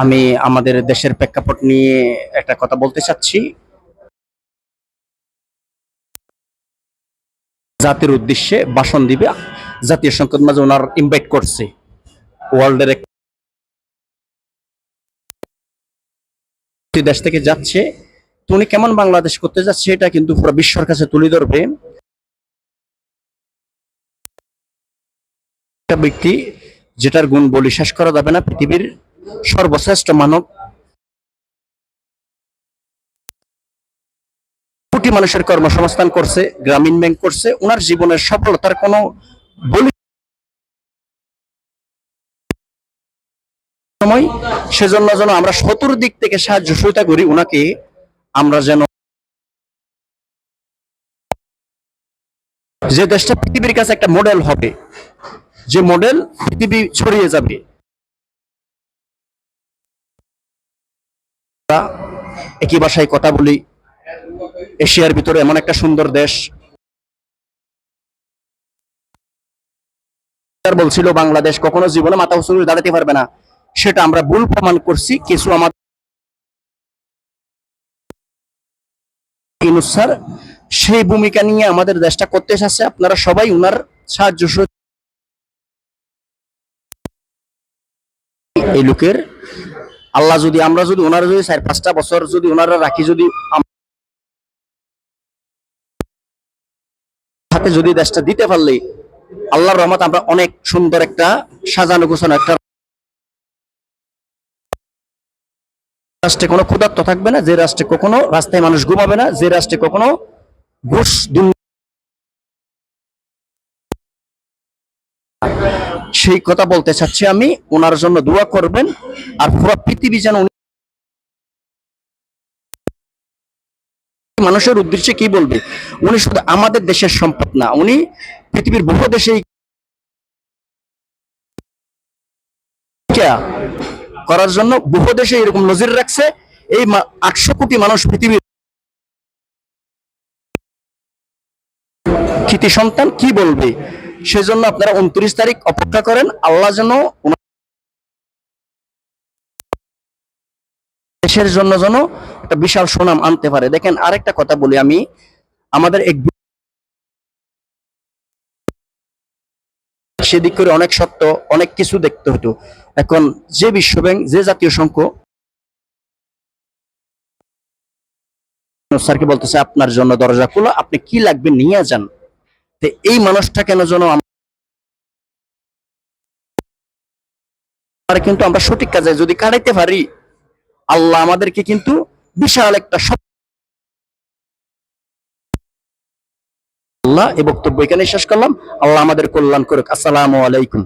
আমি আমাদের দেশের প্রেক্ষাপট নিয়ে একটা কথা বলতে চাচ্ছি। জাতির উদ্দেশ্যে ভাষণ দিবে, জাতীয় সংসদ মাঝে ওনার ইনভাইট করছে ওয়ার্ল্ডের একটি দেশ থেকে যাচ্ছে। তো উনি কেমন বাংলাদেশ করতে যাচ্ছে এটা কিন্তু পুরো বিশ্বর কাছে তুলে ধরবে। একটা ব্যক্তি যেটার গুণ বলি শেষ করা যাবে না, পৃথিবীর সর্বশ্রেষ্ঠ মানব, কোটি মানুষের কর্মসংস্থান করছে, গ্রামীণ ব্যাংক করছে, ওনার জীবনের সফলতার কোনো বলি সময়। সেজন্য যেন আমরা চতুর্দিক থেকে সাহায্য সহায়তা করি ওনাকে, আমরা যেন যে দেশটা পৃথিবীর কাছে একটা মডেল হবে, যে মডেল পৃথিবী ছড়িয়ে যাবে। একই ভাষায় কথা বলি, এশিয়ার ভিতরে এমন একটা সুন্দর দেশ। বলছিল বাংলাদেশ কখনো জীবনে মাথা উঁচু করে দাঁড়াতে পারবে না, সেটা আমরা ভুল প্রমাণ করছি। কিছু আমাদের ইউনূস স্যার সেই ভূমিকা নিয়ে আমাদের দেশটা করতে এসেছে। আপনারা সবাই উনার সাহায্য এই লোকের আল্লাহ যদি আমরা যদি ওনারা যদি 4-5টা বছর যদি ওনারা রাখি, যদি হাতে যদি দেশটা দিতে পারলে আল্লাহর রহমত আমরা অনেক সুন্দর একটা সাজানো গোছানো একটা রাষ্ট্রে কোনো ক্ষুধার্ত থাকবে না, যে রাষ্ট্রে কখনো রাস্তায় মানুষ ঘুমাবে না, যে রাষ্ট্রে কখনো ঘুষ সেই কথা বলতে চাচ্ছি আমি। ওনার জন্য দোয়া করবেন। আর পুরো পৃথিবী যেন মানুষের উদ্দেশ্যে কি বলবে, উনি শুধু আমাদের দেশের সম্পদ না, উনি পৃথিবীর বহু দেশেই করার জন্য বহু দেশে এরকম নজির রাখছে। এই 800 কোটি মানুষ পৃথিবীর কৃতি সন্তান কি বলবে। সেজন্য আপনারা 29 তারিখ অপেক্ষা করেন। আল্লাহ যেন দেশের জন্য যেন একটা বিশাল সুনাম আনতে পারে। দেখেন আরেকটা কথা বলি আমি, আমাদের এক সেদিক করে অনেক সত্য অনেক কিছু দেখতে হতো। এখন যে বিশ্বব্যাংক, যে জাতীয় সংঘ স্যারকে বলতেছে আপনার জন্য দরজা খোলা, আপনি কি লাগবে নিয়ে যান। তো এই মানুষটা কেন যেন আমরা কিন্তু আমরা সঠিক কাজে যদি কাটাইতে পারি, আল্লাহ আমাদেরকে কিন্তু বিশাল একটা আল্লাহ। এই বক্তব্য এখানে শেষ করলাম। আল্লাহ আমাদের কল্যাণ করুক। আসসালামু আলাইকুম।